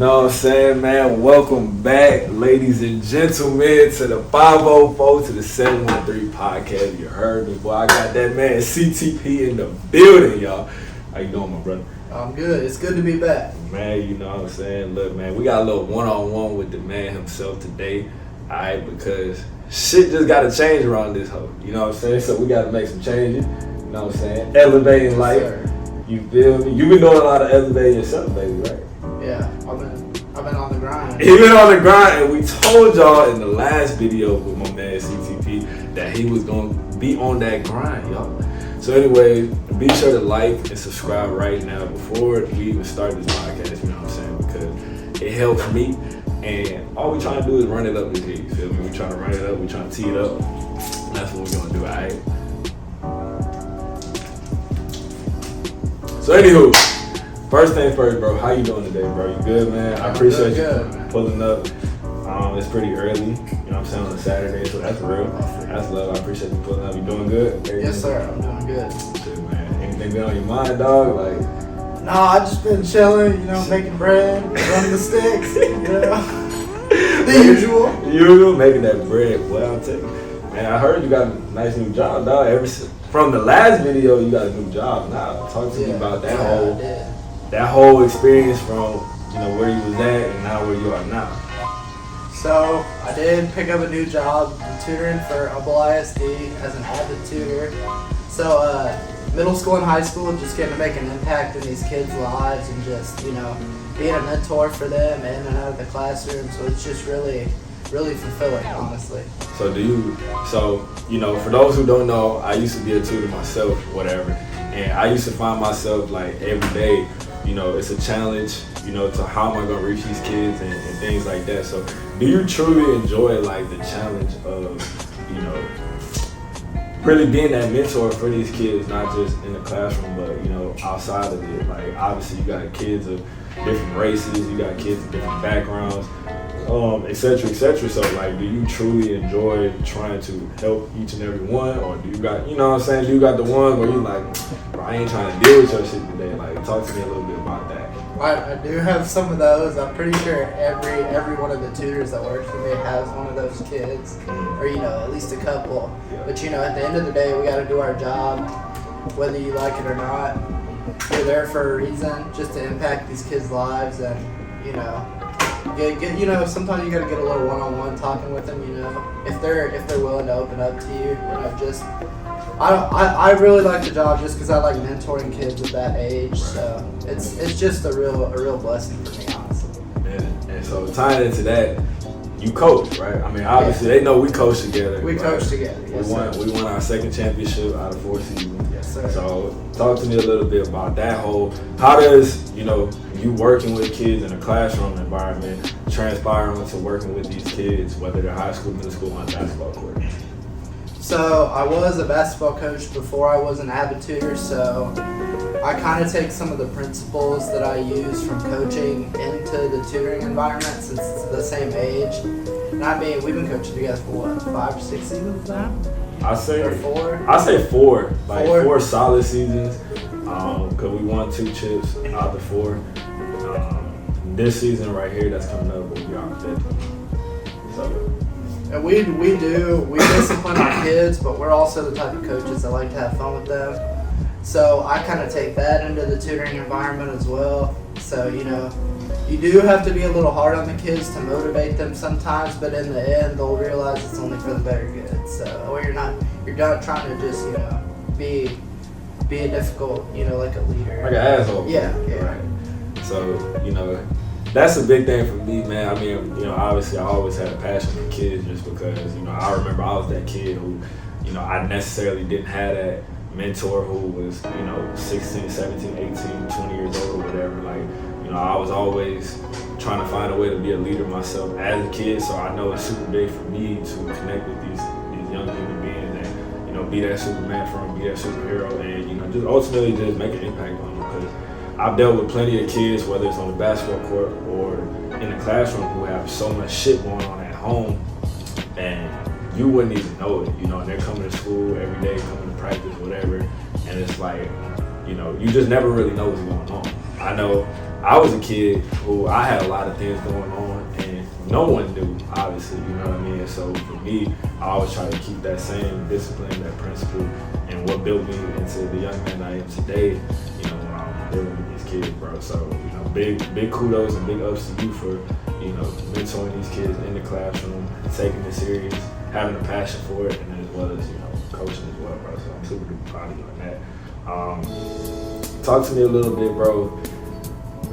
Know what I'm saying, man? Welcome back, ladies and gentlemen, to the 504 to the 713 podcast. You heard me, boy. I got that man CTP in the building, y'all. How you doing, my brother? I'm good. It's good to be back. Man, you know what I'm saying? Look, man, we got a little one-on-one with the man himself today, all right? Because shit just got to change around this hoe. You know what I'm saying? So we got to make some changes. You know what I'm saying? Elevating life. You feel me? You been doing a lot of elevating yourself, baby, right? Yeah, I've been on the grind. He been on the grind, and we told y'all in the last video with my man CTP that he was gonna be on that grind, y'all. So anyway, be sure to like and subscribe right now before we even start this podcast. You know what I'm saying? Because it helps me, and all we trying to do is run it up this year. You feel me? We trying to run it up. We trying to tee it up. And that's what we're gonna do, alright? So anywho. First thing first, bro. How you doing today, bro? You good, man? I appreciate you pulling up. It's pretty early, you know what I'm saying, on a Saturday, so that's real. That's love. I appreciate you pulling up. You doing good? Yes, sir. I'm doing good. Shit, man. Anything been on your mind, dog? Like, nah, I just been chilling, making bread, running the sticks, the usual. Usual, making that bread. Boy, I'll tell you. Man, I heard you got a nice new job, dog. From the last video, you got a new job now. Talk to me about that whole experience from where you was at and now where you are now. So I did pick up a new job tutoring for Humble ISD as an avid tutor. So middle school and high school, just getting to make an impact in these kids' lives and just being a mentor for them in and out of the classroom. So it's just really fulfilling, honestly. So for those who don't know, I used to be a tutor myself, whatever, and I used to find myself like every day. It's a challenge, to how am I going to reach these kids and things like that. So do you truly enjoy like the challenge of, really being that mentor for these kids, not just in the classroom, but, outside of it? Like, obviously you got kids of different races, you got kids of different backgrounds, et cetera, et cetera. So like, do you truly enjoy trying to help each and every one, or do you got, do you got the one where you like, bro, I ain't trying to deal with your shit today? Like, talk to me a little bit about that. I do have some of those. I'm pretty sure every one of the tutors that works for me has one of those kids, or at least a couple. Yeah. But at the end of the day, we got to do our job, whether you like it or not. You're there for a reason, just to impact these kids' lives, and sometimes you got to get a little one-on-one talking with them. If they're willing to open up to you, I really like the job just because I like mentoring kids at that age. So it's just a real blessing for me, honestly. And so tying into that, you coach, right? I mean, obviously they know we coach together. We coach together. Yes, we won our second championship out of 4 seasons. Yes, sir. So talk to me a little bit about that whole. How does you working with kids in a classroom environment transpire into working with these kids, whether they're high school, middle school, on basketball court? So I was a basketball coach before I was an avid tutor, so I kind of take some of the principles that I use from coaching into the tutoring environment since it's the same age. And I mean, we've been coaching together for what, 5 or 6 seasons now? I say 4. I say 4, like 4 solid seasons. Cause we won 2 chips out of the 4. This season right here that's coming up, we'll be on 5th. So. And we discipline our kids, but we're also the type of coaches that like to have fun with them. So I kind of take that into the tutoring environment as well. So, you do have to be a little hard on the kids to motivate them sometimes, but in the end, they'll realize it's only for the better good. So, or you're not trying to just, be a difficult, like a leader. Like an asshole. Yeah. Right. So, that's a big thing for me, man. I mean, obviously I always had a passion for kids just because, I remember I was that kid who, I necessarily didn't have that mentor who was, 16, 17, 18, 20 years old or whatever. Like, I was always trying to find a way to be a leader myself as a kid. So I know it's super big for me to connect with these young human beings and, be that Superman for them, be that superhero, and, just ultimately just make an impact on them. Because I've dealt with plenty of kids, whether it's on the basketball court or in the classroom, who have so much shit going on at home, and you wouldn't even know it, and they're coming to school every day, coming to practice, whatever, and it's like, you just never really know what's going on. I know I was a kid who I had a lot of things going on and no one knew, obviously, you know what I mean? So for me, I always try to keep that same discipline, that principle, and what built me into the young man I am today, you know, when I'm dealing with these kids, bro. So, you know, big kudos and big ups to you for, you know, mentoring these kids in the classroom, taking it serious, having a passion for it, and as well as, you know, coaching as well, bro. So I'm super duper proud of you on that. Talk to me a little bit, bro,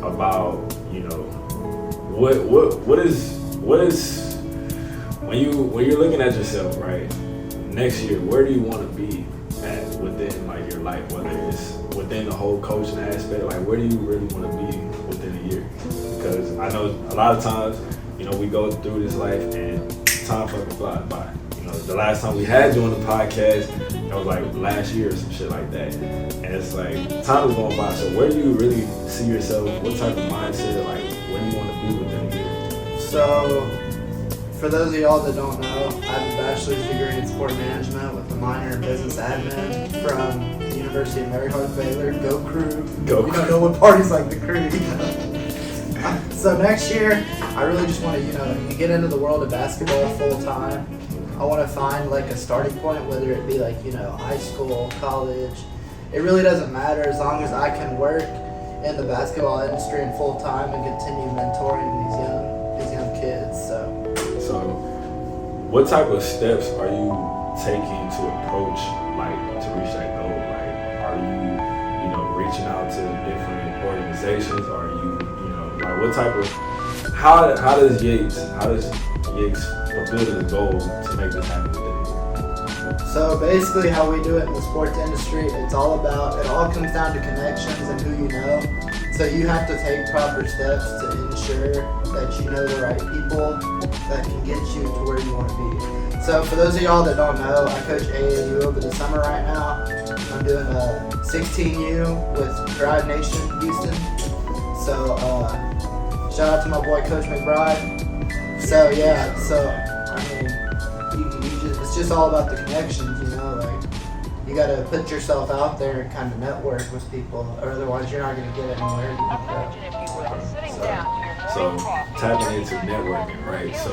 about, you know, what is when you're looking at yourself, right, next year, where do you want to be at within like your life, whether it's within the whole coaching aspect, like where do you really want to be within a year? Because I know a lot of times, you know, we go through this life and time fucking flies by. You know, the last time we had you on the podcast, it was like last year or some shit like that. And it's like, time is going by. So where do you really see yourself? What type of mindset, like, where do you want to be within a year? So, for those of y'all that don't know, I have a bachelor's degree in sport management with a minor in business admin from the University of Mary Hart Baylor. Go Crew. Go You Crew. don't know what party's like the Crew, you know? So next year, I really just want to, you know, get into the world of basketball full time. I want to find like a starting point, whether it be like, you know, high school, college. It really doesn't matter as long as I can work in the basketball industry in full time and continue mentoring these young kids. So what type of steps are you taking to approach, like, to reach that goal? Like, are you know, reaching out to different organizations? Are you know, like, what type of, how does Yates fulfill the goal to make this happen within a year? So basically how we do it in the sports industry, it all comes down to connections and who you know. So you have to take proper steps to ensure that you know the right people that can get you to where you want to be. So for those of y'all that don't know, I coach AAU over the summer right now. I'm doing a 16U with Drive Nation Houston. So shout out to my boy Coach McBride. So yeah, I mean, it's just all about the connections, you know, like you gotta put yourself out there and kind of network with people, or otherwise you're not gonna get anywhere. You know? So tapping into networking, right? So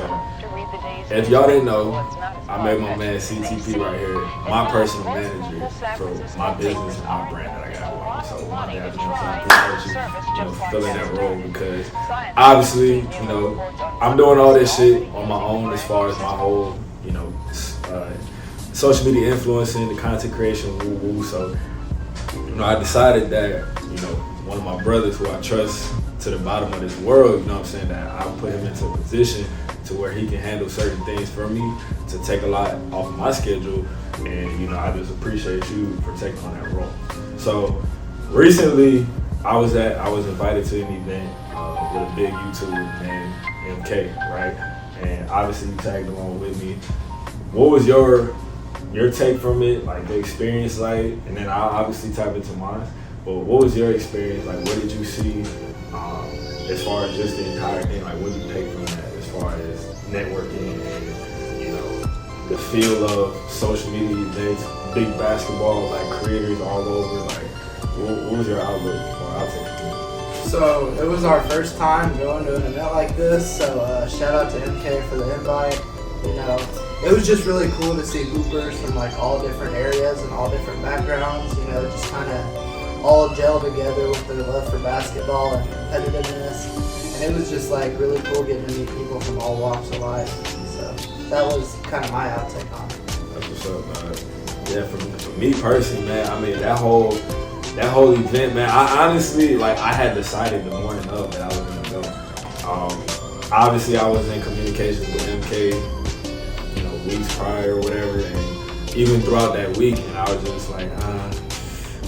if y'all didn't know, I made my man CTP right here my personal manager for my business and my brand that I got going. So my dad, I appreciate you, filling that role, because obviously, you know, I'm doing all this shit on my own as far as my whole, you know, social media influencing, the content creation, woo-woo. So, you know, I decided that, you know, one of my brothers who I trust to the bottom of this world, you know what I'm saying, that I'll put him into a position to where he can handle certain things for me, to take a lot off of my schedule. And, you know, I just appreciate you for taking on that role. So recently I was invited to an event with a big YouTuber named MK, right? And obviously you tagged along with me. What was your take from it, like the experience, like, and then I'll obviously tap into mine, but what was your experience, like, what did you see as far as just the entire thing, like, what did you take from that as far as networking and, you know, the feel of social media events, big basketball, like, creators all over, like, what was your outlook or outtake from it? So it was our first time going to an event like this, so shout out to MK for the invite. You know, it was just really cool to see hoopers from like all different areas and all different backgrounds, you know, just kind of all gel together with their love for basketball and competitiveness. And it was just like really cool getting to meet people from all walks of life. So that was kind of my outtake on it. That's what's up, man. Yeah, for me personally, man, I mean, that whole event, man, I honestly, like, I had decided the morning of that I was gonna go. Obviously I was in communication with MK, weeks prior or whatever, and even throughout that week, and I was just like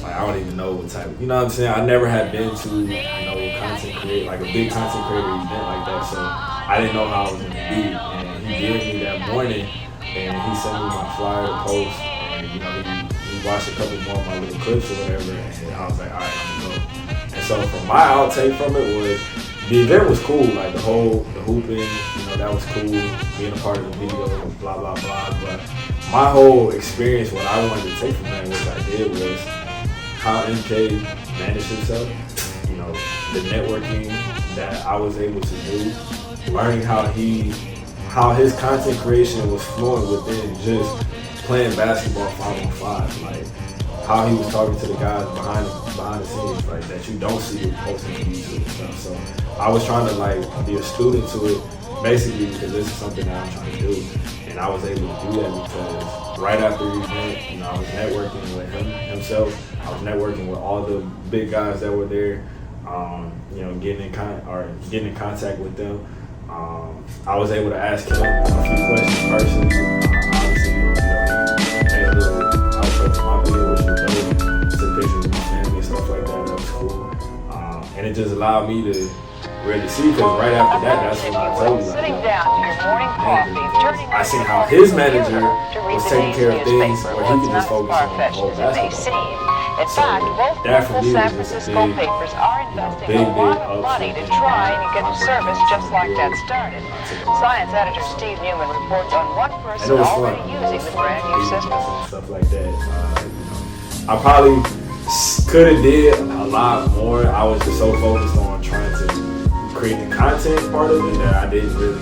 I don't even know what type of, you know what I'm saying, I never had been to, you know, content create, like a big content creator event like that, so I didn't know how I was gonna be, and he gave me that morning, and he sent me my flyer to post, and, you know, he watched a couple more of my little clips or whatever, and I was like, alright, I'm gonna go. And so from my outtake from it was, the event was cool, like the hooping, you know, that was cool, being a part of the video, blah, blah, blah. But my whole experience, what I wanted to take from that, which I did, was how MK managed himself, you know, the networking that I was able to do, learning how his content creation was flowing within just playing basketball 5-on-5, like how he was talking to the guys behind the scenes, like that you don't see posting on YouTube and stuff. So I was trying to like be a student to it, basically because this is something that I'm trying to do, and I was able to do that because right after the event, I was networking with himself. I was networking with all the big guys that were there. Getting in contact with them. I was able to ask him a few questions personally. Obviously, he made a little outro to my video, which was dope. Took pictures of my family and stuff like that. That was cool. And it just allowed me to really see, because right after that, that's when I told you, like, I seen how his manager was taking care of things where he could just focus on the whole basketball. In fact, both local San Francisco papers are investing a lot of money to try and get a service just like that started. Science editor Steve Newman reports on one person already using the brand new system. Stuff like that. I probably could have did a lot more. I was just so focused on trying to create the content part of it that I didn't really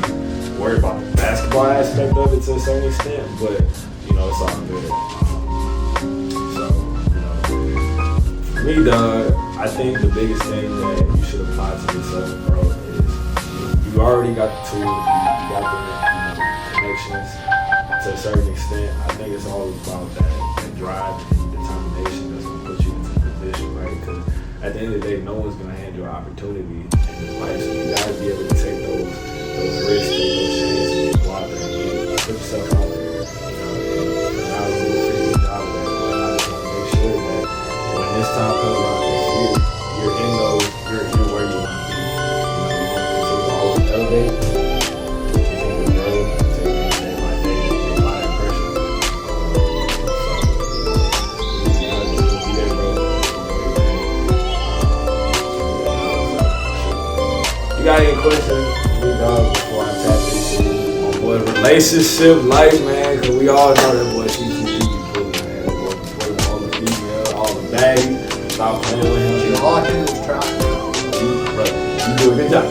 worry about the basketball aspect of it to a certain extent. But it's all good. For me, dog, I think the biggest thing that you should apply to yourself, bro, is you already got the tools, you got the connections to a certain extent. I think it's all about that drive and determination that's going to put you into the position, right? Because at the end of the day, no one's going to hand you an opportunity in this life, so you got to be able to take those risks, take those chances, and go out there and put yourself out there. And I was doing a pretty good job of that, but I just want to make sure that when this time comes around next year, you're where you want to be. You want to always elevate, continue to grow, take things day by day, apply that pressure. Just be there, bro. You got any questions for me, dog, before I tap into my boy relationship life, man? Because we all know that boy CCP. Stop playing with him. All I can do is try. You do a good job.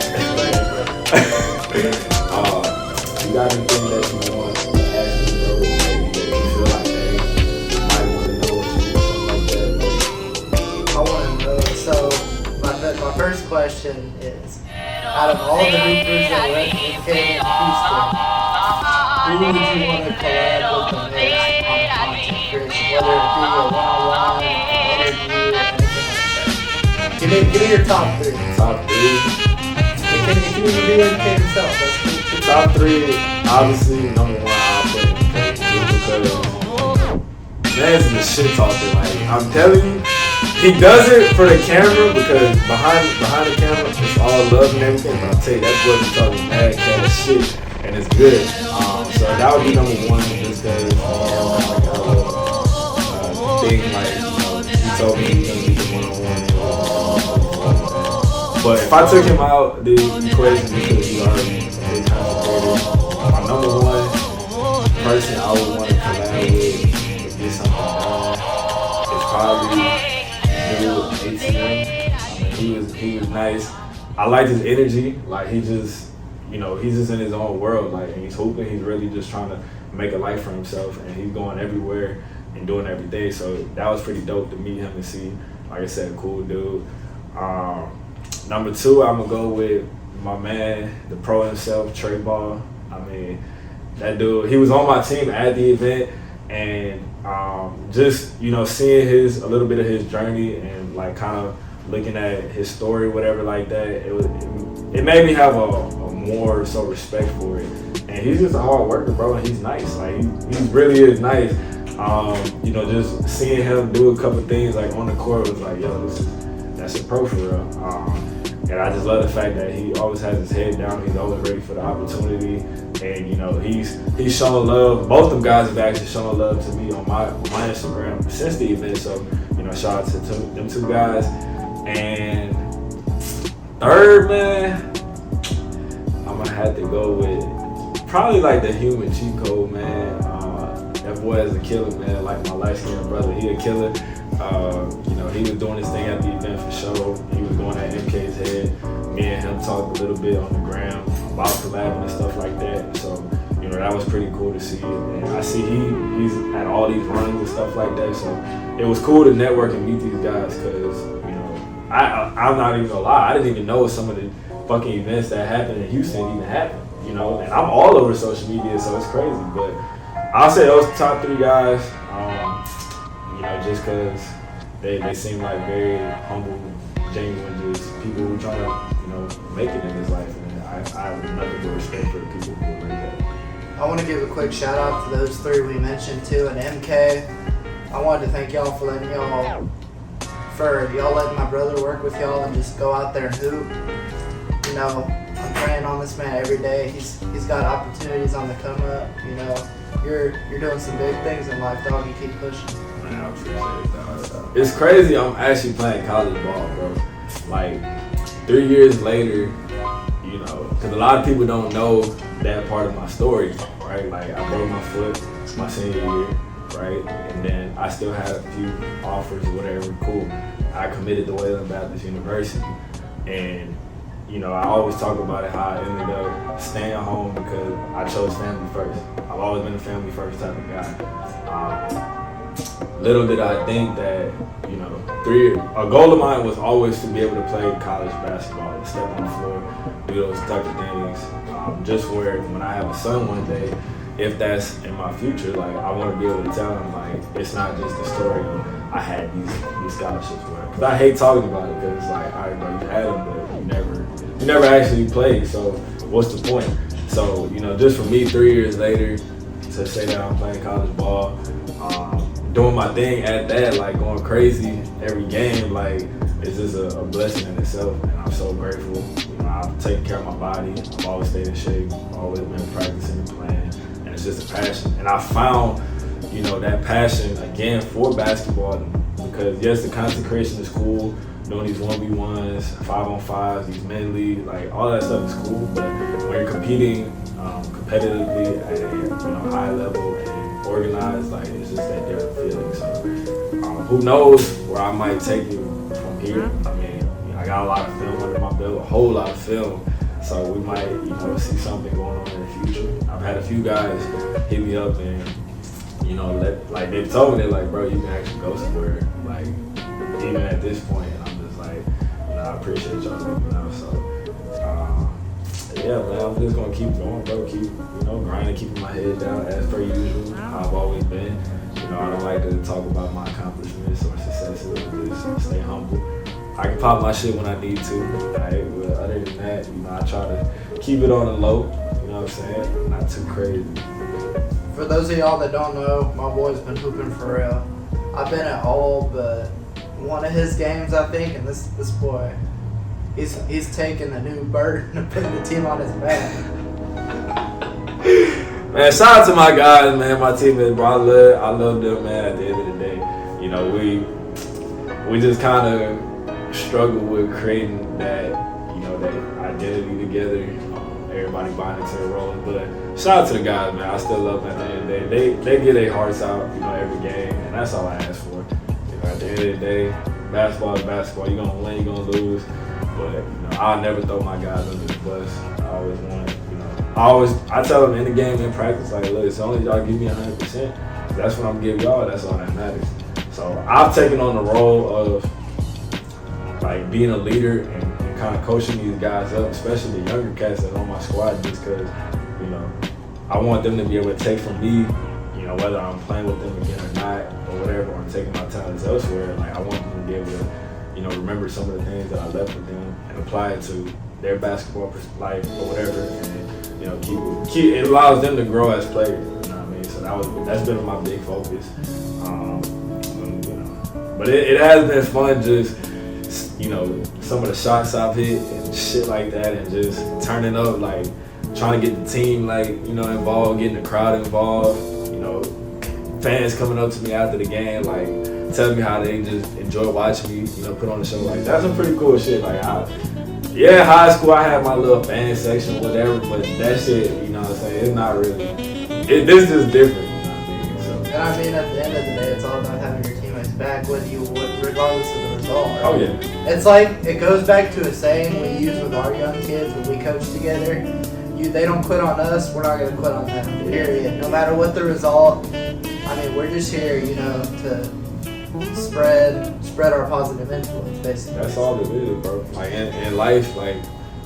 You got anything that you want to ask me, bro? Maybe that you feel like, hey, you might want to know or something like that. I want to know. So my first question is, out of all the hoopers that were educated in Houston, who would you want to collab with the most on content creation? Whether it be a one-on-one, interview, Give me your top three. Top three? If you even do educate yourself, that's cool too. Top three, obviously, number one, I'll put it because man's the shit talker. Like, I'm telling you, he does it for the camera because behind the camera, it's all love and everything. But I'll tell you, that boy be talking mad kind of shit, and it's good. So that would be number one, just because like a thing, like, he told me he's gonna be the one-on-one. But if I took him out the equation because he's already a big concentrated, my number one person I would want to collab with to get something done is probably ATM. He was nice. I liked his energy. Like he's just in his own world. Like, and he's hooping. He's really just trying to make a life for himself, and he's going everywhere and doing everything. So that was pretty dope to meet him and see. Like I said, a cool dude. Number two, I'm gonna go with my man, the pro himself, Trey Ball. I mean, that dude, he was on my team at the event, and just seeing a little bit of his journey and like kind of looking at his story, whatever like that, it made me have a more so respect for it. And he's just a hard worker, bro. And he's nice. Like he really is nice. Just seeing him do a couple things like on the court was like, yo, that's a pro for real. And I just love the fact that he always has his head down. He's always ready for the opportunity. And he's shown love. Both of them guys have actually shown love to me on my Instagram since the event. So shout out to them two guys. And third, man, I'm gonna have to go with probably like the human cheat code, man. That boy is a killer, man. Like my light skinned brother, he a killer. You know, he was doing his thing at the event for sure. He was going at MK's head. Me and him talked a little bit on the ground about collabing and stuff like that. So, you know, that was pretty cool to see. And I see he's at all these runs and stuff like that. So it was cool to network and meet these guys because, you know, I'm not even gonna lie, I didn't even know some of the fucking events that happened in Houston even happened. You know, and I'm all over social media, so it's crazy. But I'll say those top 3 guys, you know, just because they seem like very humble, genuine, just people who try to, you know, make it in this life. And I have nothing but respect for the people who are like that. I want to give a quick shout out to those 3 we mentioned too, and MK. I wanted to thank y'all for letting y'all letting my brother work with y'all and just go out there and hoop. You know, I'm praying on this man every day. He's got opportunities on the come up. You know, you're doing some big things in life, dog. You keep pushing. Man, I appreciate it, dog. It's crazy. I'm actually playing college ball, bro. Like 3 years later, you know, because a lot of people don't know that part of my story, right? Like I broke my foot my senior year, right? And then I still had a few offers or whatever. Cool. I committed to Wayland Baptist University, and you know, I always talk about it, how I ended up staying home because I chose family first. I've always been a family first type of guy. Little did I think that, you know, a goal of mine was always to be able to play college basketball, to step on the floor, do those type of things. Just where when I have a son one day, if that's in my future, like I want to be able to tell him, like, it's not just the story of I had these scholarships for it. Because I hate talking about it because, like, all right, bro, you had them, but you never actually played, so what's the point? So, you know, just for me 3 years later to say that I'm playing college ball, doing my thing at that, like going crazy every game, like it's just a blessing in itself, and I'm so grateful. You know, I've taken care of my body, I've always stayed in shape, I've always been practicing and playing, and it's just a passion. And I found, you know, that passion again for basketball because yes, the consecration is cool, doing these 1v1s, 5-on-5s, these men league, like all that stuff is cool. But when you're competing competitively at a high level and organized, like it's just that different feeling. So who knows where I might take it from here? I mean, I got a lot of film under my belt, a whole lot of film. So we might, see something going on in the future. I've had a few guys hit me up and, they've told me, they're like, bro, you can actually go somewhere, like, even at this point. And I'm just like, I appreciate y'all looking out. So, yeah, man, I'm just gonna keep going, bro. Keep, grinding, keeping my head down as per usual, how I've always been. I don't like to talk about my accomplishments or successes. Just stay humble. I can pop my shit when I need to, right? But other than that, I try to keep it on the low. You know what I'm saying? Not too crazy. For those of y'all that don't know, my boy's been hooping for real. I've been at all but one of his games, I think, and this boy, he's taking the new burden of putting the team on his back. Man, shout out to my guys, man, my teammates, bro. I love them, man. At the end of the day, we just kind of struggle with creating that, that identity together. Everybody buying into the role, but shout out to the guys, man. I still love them at the end of the day. They get their hearts out, every game, and that's all I ask for. At the end of the day, basketball is basketball. You're gonna win, you're gonna lose, but I'll never throw my guys under the bus. I always want, I tell them in the game, in practice, like, look, it's only y'all give me 100%. That's what I'm giving y'all. That's all that matters. So I've taken on the role of like being a leader and kind of coaching these guys up, especially the younger cats that are on my squad, just because, I want them to be able to take from me, whether I'm playing with them again or not, or whatever, or I'm taking my talents elsewhere. Like, I want them to be able to, remember some of the things that I left with them and apply it to their basketball life or whatever, and keep it allows them to grow as players. You know what I mean? So that's been my big focus. But it has been fun just. Some of the shots I've hit and shit like that, and just turning up, like trying to get the team, involved, getting the crowd involved. Fans coming up to me after the game, like telling me how they just enjoy watching me, put on the show. Like, that's some pretty cool shit. Like, high school I had my little fan section, whatever, but that shit, what I'm saying, it's not really. This is different. And I mean, at the end of the day, it's all about having your teammates back with you regardless of the result. Right? Oh yeah. It's like, it goes back to a saying we use with our young kids when we coach together. They don't quit on us, we're not going to quit on them, period. No matter what the result, I mean, we're just here, you know, to spread our positive influence, basically. That's all it is, bro. Like in life, like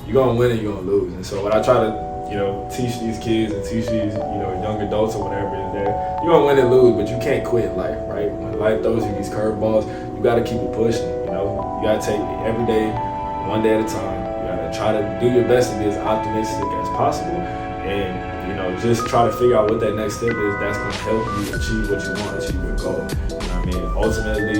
you're gonna win and you're gonna lose. And so what I try to, you know, teach these kids and teach these, you know, young adults or whatever is that you're gonna win and lose, but you can't quit in life, right? When life throws you these curveballs, you gotta keep it pushing. You know, you gotta take every day, one day at a time. You gotta try to do your best to be as optimistic as possible, and you know, just try to figure out what that next step is that's gonna help you achieve what you want, achieve your goal. You know what I mean? Ultimately,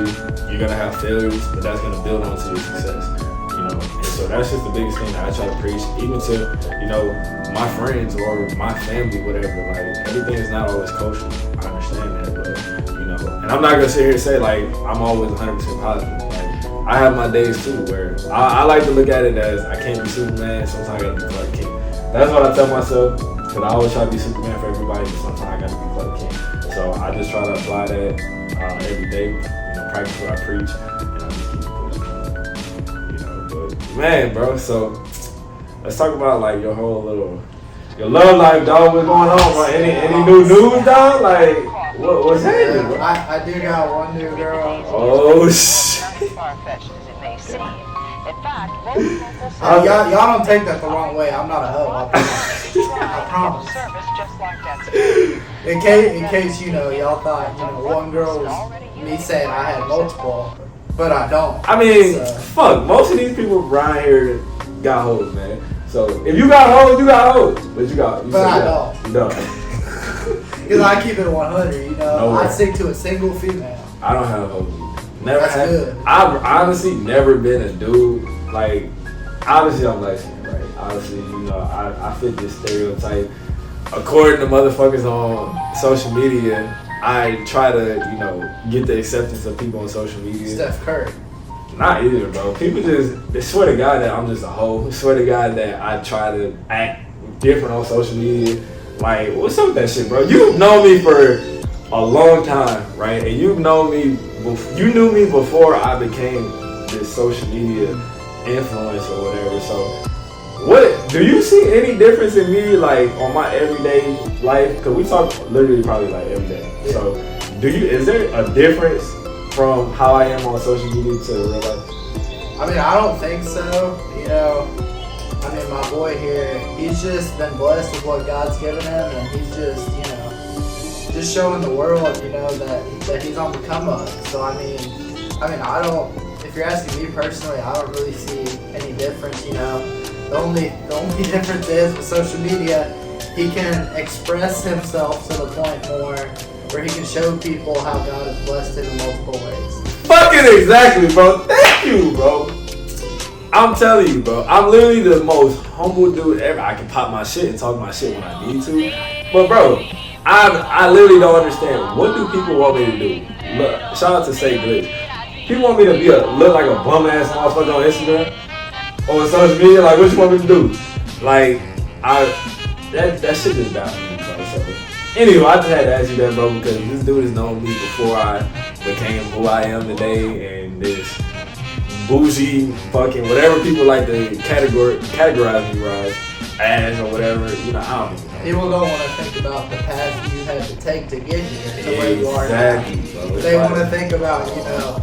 you're gonna have failures, but that's gonna build onto your success. You know, and so that's just the biggest thing that I try to preach, even to, you know, my friends or my family, whatever. Like, everything is not always kosher. I understand that, but you know, and I'm not gonna sit here and say like I'm always 100% positive. Like, I have my days too where I like to look at it as I can't be Superman. Sometimes I gotta be Clark Kent. That's what I tell myself, because I always try to be Superman for everybody, but sometimes I gotta be Clark Kent. So I just try to apply that every day. You know, practice what I preach, and I just keep it pushing. You know, but man, bro. So let's talk about like your whole your love life, dog. What's going on, bro? Any new news, dog? Like what's happening, bro? I do got one new girl. Oh shit. Y'all don't take that the wrong way. I'm not a hoe. I promise. In case you know, y'all thought, you know, one girl was me saying I had multiple, but I don't. I mean, fuck. Most of these people around here got hoes, man. So if you got hoes, you got hoes. But you I don't. You don't. Because I keep it 100. You know, I stick to a single female. I don't have hoes. Never That's had. good. I've honestly never been a dude like. Obviously, I'm Mexican, right? Obviously, you know, I fit this stereotype. According to motherfuckers on social media, I try to, you know, get the acceptance of people on social media. Steph Curry. Not either, bro. People they swear to God that I'm just a hoe. They swear to God that I try to act different on social media. Like, what's up with that shit, bro? You've known me for a long time, right? And you knew me before I became this social media influence or whatever. So what do you see any difference in me, like, on my everyday life? Because we talk literally probably like every day. Yeah. So is there a difference from how I am on social media to real life? I mean, I don't think so. You know, I mean, my boy here, he's just been blessed with what God's given him, and he's just, you know, just showing the world, you know, that he's on the come up. So I mean, I don't. If you're asking me personally, I don't really see any difference. You know, the only difference is with social media, he can express himself to the point more where he can show people how God has blessed him in multiple ways. Fucking exactly, bro. Thank you, bro. I'm telling you, bro. I'm literally the most humble dude ever. I can pop my shit and talk my shit when I need to. But bro, I literally don't understand. What do people want me to do? Look, shout out to Say Glitch. People want me to look like a bum ass motherfucker on Instagram or on social media. Like, what you want me to do? Like, that shit just died for me, bro. So, anyway, I just had to ask you that, bro, because this dude has known me before I became who I am today, and this bougie fucking whatever people like to categorize me as or whatever. You know, I don't even know. People don't want to think about the path you had to take to get here to where you are now. Bro. They want to think about, you know,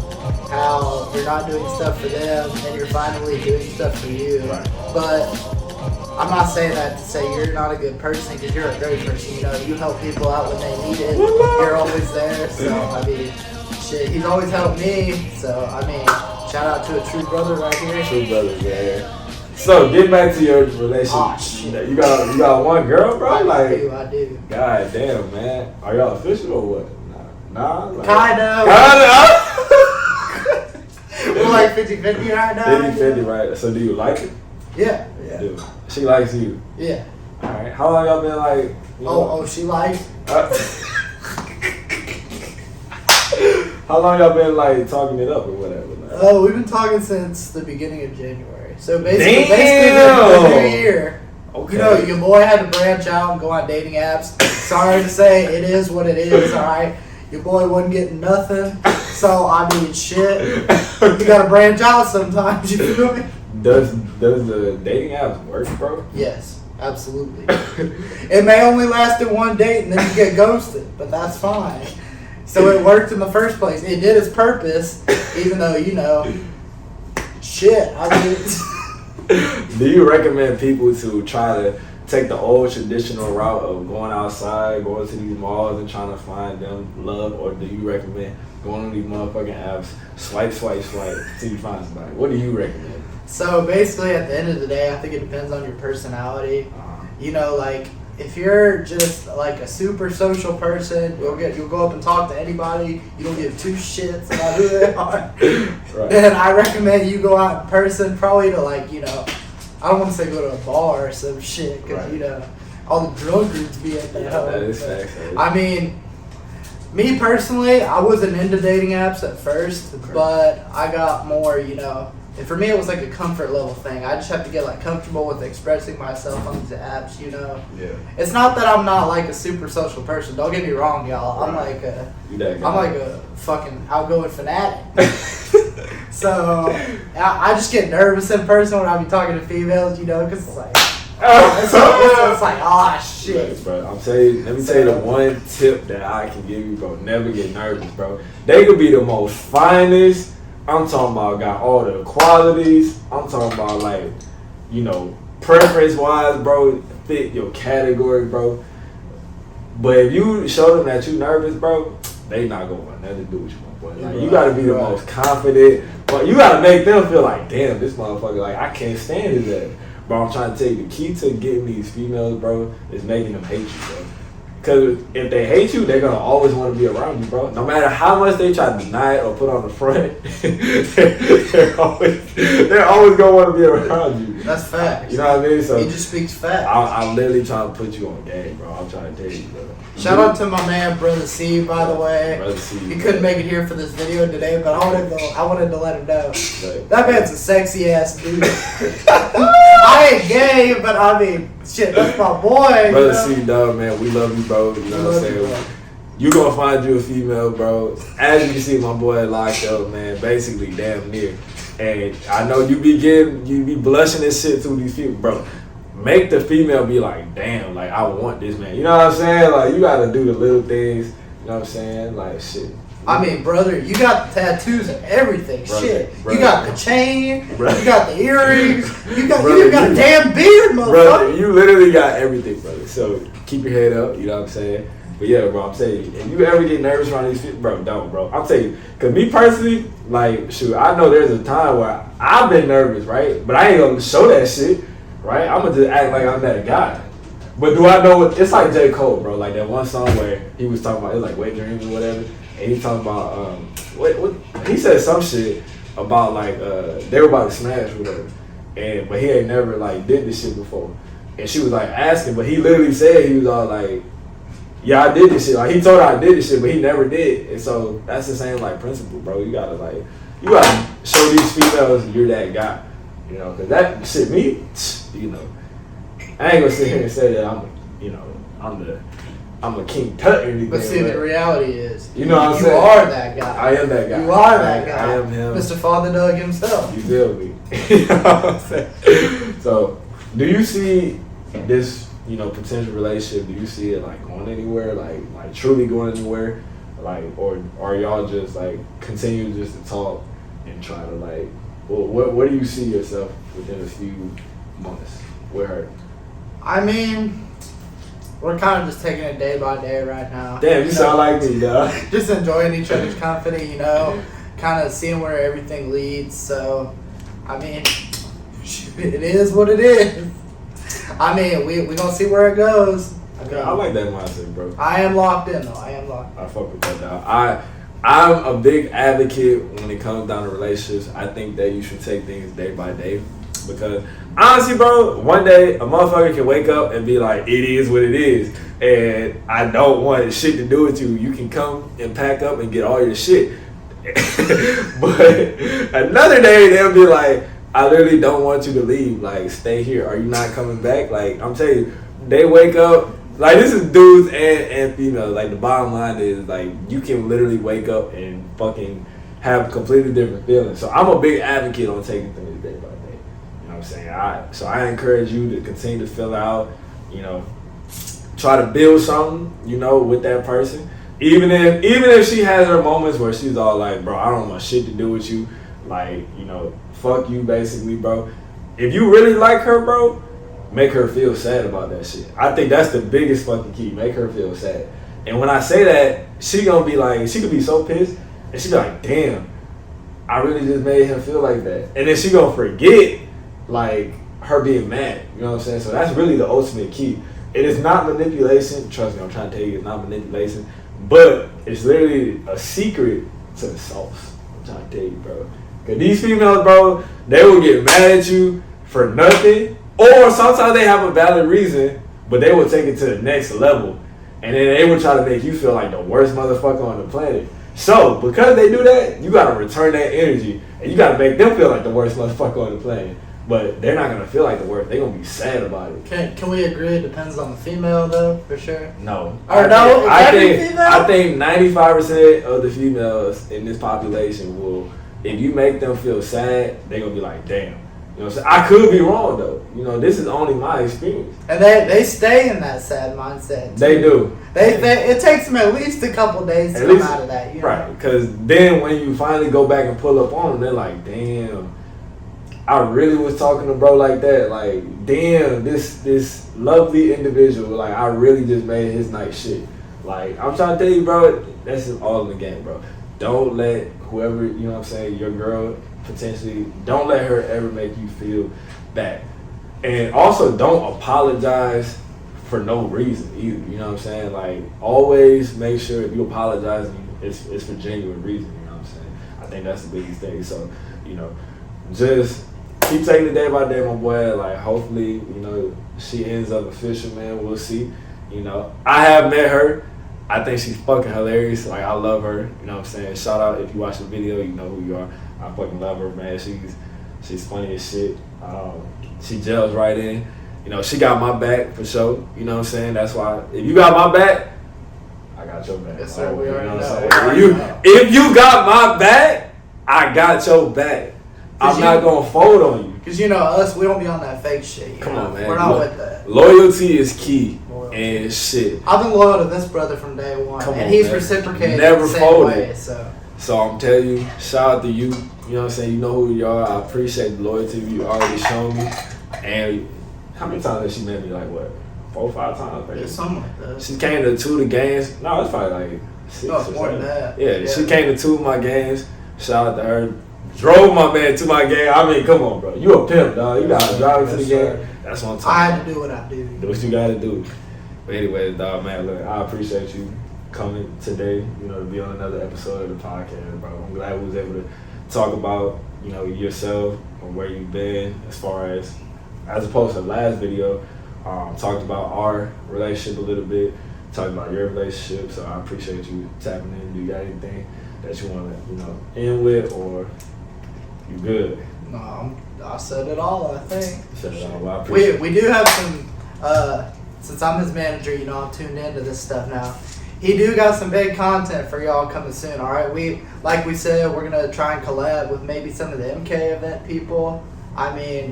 how you're not doing stuff for them and you're finally doing stuff for you. Right. But I'm not saying that to say you're not a good person, because you're a great person. You know, you help people out when they need it. You're always there. So, I mean, shit, he's always helped me. So, I mean, shout out to a true brother right here. True brother, man. So, get back to your relationship. Oh, shit. You got one girl, bro? I do. God damn, man. Are y'all official or what? Nah. Like, Kind of. We're like 50-50 right now. 50-50, right? So, do you like it? Yeah. Dude, she likes you. Yeah. All right. How long y'all been like? She likes. How long y'all been like talking it up or whatever? Like? Oh, we've been talking since the beginning of January. So basically the new year. Okay. You know, your boy had to branch out and go on dating apps. Sorry to say, it is what it is. All right. Your boy wasn't getting nothing. So I mean, shit, you gotta branch out sometimes. You feel me? Does the dating apps work, bro? Yes, absolutely. It may only last in one date and then you get ghosted, but that's fine. So it worked in the first place. It did its purpose, even though, you know, shit. I mean, do you recommend people to try to take the old traditional route of going outside, going to these malls and trying to find them love, or do you recommend going on these motherfucking apps, swipe till you find somebody? What do you recommend? So basically, at the end of the day, I think it depends on your personality. You know, like if you're just like a super social person, you'll go up and talk to anybody. You don't give two shits about who they are. Right. Then I recommend you go out in person, probably to like, you know, I don't want to say go to a bar or some shit, because Right. you know all the drunkards be at that. Yeah, home. that is facts. I mean, me personally, I wasn't into dating apps at first, but I got more, you know. And for me, it was like a comfort level thing. I just have to get like comfortable with expressing myself on these apps, you know. Yeah. It's not that I'm not like a super social person. Don't get me wrong, y'all. I'm Right. like a, You that guy. I'm like a fucking outgoing fanatic. So I just get nervous in person when I be talking to females, you know, because it's like, it's like, oh shit. Right, bro. Let me tell you the one tip that I can give you, bro. Never get nervous, bro. They could be the most finest. I'm talking about got all the qualities. I'm talking about like, you know, preference wise, bro, fit your category, bro. But if you show them that you nervous, bro, they not gonna want nothing to do with you, my boy. Like, you gotta be the most confident, but you gotta make them feel like, damn, this motherfucker, like I can't stand his ass. Bro, I'm trying to tell you, the key to getting these females, bro, is making them hate you, bro. Because if they hate you, they're going to always want to be around you, bro. No matter how much they try to deny it or put on the front, they're always going to want to be around you. That's facts. You know what I mean? So He just speaks facts. I'm literally trying to put you on game, bro. I'm trying to tell you, bro. Shout out to my man, Brother C, by the way. Brother C, He bro. couldn't make it here for this video today, but I wanted to let him know. Like, That man's a sexy ass dude. I ain't gay, but I mean, shit, that's my boy. Brother you know? C, dog, man, we love you, bro. You know what I'm Love you, saying? bro. You gonna find you a female, bro. As you can see, my boy locked up, man. Basically, damn near. And I know you be blushing and shit to these people, bro. Make the female be like, damn, like I want this man. You know what I'm saying? Like you gotta do the little things. You know what I'm saying? Like shit. I mean, brother, you got the tattoos and everything. Brother, Shit. brother. You got the chain. Brother. You got the earrings. You Brother, even got a damn beard, motherfucker. Brother, you literally got everything, brother. So keep your head up. You know what I'm saying? But yeah, bro, I'm telling you, if you ever get nervous around these people, bro, don't, bro. I'm telling you, cause me personally, like, shoot, I know there's a time where I've been nervous, right? But I ain't gonna show that shit, right? I'm gonna just act like I'm that guy. But do I know what? It's like J. Cole, bro. Like that one song where he was talking about, it was like Wet Dreams or whatever, and he talking about, what he said some shit about like they were about to smash or whatever, but he ain't never like did this shit before, and she was like asking, but he literally said he was all like, yeah, I did this shit. Like he told her I did this shit, but he never did. And so that's the same like principle, bro. You gotta show these females you're that guy, you know, cause that shit me, you know, I ain't gonna sit here and say that I'm a King Tut or anything. But see, the reality is, you know what I'm saying? You are that guy. I am that guy. You are that guy. I am him. Mr. Father Doug himself. You feel me? You know what I'm saying? So, do you see this, you know, potential relationship? Do you see it like going anywhere, like truly going anywhere, like, or are y'all just like continue just to talk and try to like, well, where do you see yourself within a few months with her? I mean, we're kind of just taking it day by day right now. Damn, you sound like me, dog. Just enjoying each other's company, you know, kind of seeing where everything leads. So, I mean, it is what it is. I mean, we gonna see where it goes. I like that mindset, bro. I am locked in, though. I am locked in. I fuck with that, dog. I'm a big advocate when it comes down to relationships. I think that you should take things day by day. Because honestly, bro, one day a motherfucker can wake up and be like, it is what it is. And I don't want shit to do with you. You can come and pack up and get all your shit. But another day they'll be like, I literally don't want you to leave. Like, stay here. Are you not coming back? Like, I'm telling you, they wake up Like, this is dudes and females. Like, the bottom line is, like, you can literally wake up and fucking have completely different feelings. So I'm a big advocate on taking things day by day. You know what I'm saying? So I encourage you to continue to fill out, you know, try to build something, you know, with that person. Even if she has her moments where she's all like, bro, I don't want shit to do with you. Like, you know, fuck you basically, bro. If you really like her, bro, make her feel sad about that shit. I think that's the biggest fucking key. Make her feel sad. And when I say that, she gonna be like, she could be so pissed, and she be like, damn, I really just made him feel like that. And then she gonna forget, like, her being mad. You know what I'm saying? So that's really the ultimate key. It is not manipulation. Trust me, I'm trying to tell you, it's not manipulation. But it's literally a secret to the sauce. I'm trying to tell you, bro. Because these females, bro, they will get mad at you for nothing. Or sometimes they have a valid reason, but they will take it to the next level. And then they will try to make you feel like the worst motherfucker on the planet. So, because they do that, you got to return that energy. And you got to make them feel like the worst motherfucker on the planet. But they're not going to feel like the worst. They're going to be sad about it. Can we agree it depends on the female, though, for sure? No. I think 95% of the females in this population will, if you make them feel sad, they're going to be like, damn. You know what I'm saying? I could be wrong, though. You know, this is only my experience. And they stay in that sad mindset, too. They do. It takes them at least a couple days to come out of that. You know? Right. Because then when you finally go back and pull up on them, they're like, damn. I really was talking to bro like that. Like, damn, this lovely individual. Like, I really just made his night shit. Like, I'm trying to tell you, bro, that's just all in the game, bro. Don't let whoever, you know what I'm saying, your girl potentially, don't let her ever make you feel bad. And also, don't apologize for no reason either. You know what I'm saying? Like, always make sure if you apologize, it's for genuine reason. You know what I'm saying? I think that's the biggest thing. So, you know, just keep taking it day by day, my boy. Like, hopefully, you know, she ends up official, man. We'll see. You know, I have met her. I think she's fucking hilarious. Like, I love her. You know what I'm saying? Shout out if you watch the video, you know who you are. I fucking love her, man. She's funny as shit. She gels right in. You know, she got my back for sure. You know what I'm saying? That's why if you got my back, I got your back. Yes, sir. We already know. If you got my back, I got your back. I'm not gonna fold on you. Cause you know us, we don't be on that fake shit. Come on, man. We're not with that. Loyalty is key. And shit. I've been loyal to this brother from day one, and he's reciprocated Never the same folded. way. So I'm telling you, shout out to you. You know what I'm saying? You know who you are. I appreciate the loyalty you already shown me. And how many times has she met me? Like what? 4 or 5 times? Yeah, something like that. She came to 2 of the games. No, it's probably like 6 or 7. More than that. Yeah, she came to 2 of my games. Shout out to her. Drove my man to my game. I mean, come on, bro. You a pimp, dog. You gotta drive to the game. That's what I'm talking about. I had to do what I do. Do what you gotta do. But anyways, dog, man, look, I appreciate you coming today, you know, to be on another episode of the podcast, bro. I'm glad we was able to talk about, you know, yourself and where you've been as opposed to the last video. Talked about our relationship a little bit, talked about your relationship, so I appreciate you tapping in. Do you got anything that you want to, you know, end with, or you good? No, I said it all, I think. Said it all. Well, I appreciate we do have some, since I'm his manager, you know, I'm tuned into this stuff now. He do got some big content for y'all coming soon, all right? Like we said, we're going to try and collab with maybe some of the MK event people. I mean,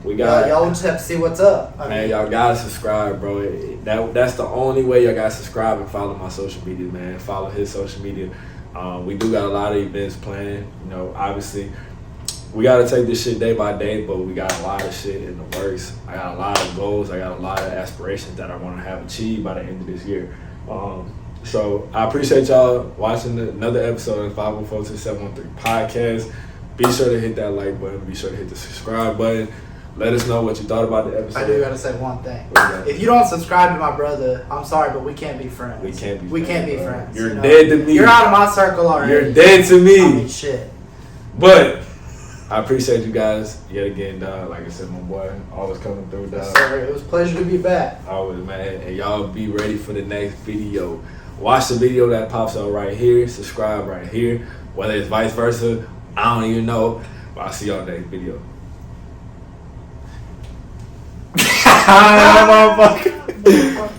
y'all just have to see what's up. Man, y'all got to subscribe, bro. That's the only way y'all got to subscribe and follow my social media, man. Follow his social media. We do got a lot of events planned. You know, obviously, we got to take this shit day by day, but we got a lot of shit in the works. I got a lot of goals. I got a lot of aspirations that I want to have achieved by the end of this year. So I appreciate y'all watching another episode of the 514-713 podcast. Be sure to hit that like button. Be sure to hit the subscribe button. Let us know what you thought about the episode. I do got to say one thing. If you don't subscribe to my brother, I'm sorry, but we can't be friends. We can't be friends. You're dead to me. You're out of my circle already. You're dead to me. I mean, shit. But I appreciate you guys yet again, dog. Like I said, my boy, always coming through, dog. Yes, sir. It was a pleasure to be back. Always, man. And y'all be ready for the next video. Watch the video that pops up right here. Subscribe right here. Whether it's vice versa, I don't even know. But I'll see y'all next video. Motherfucker.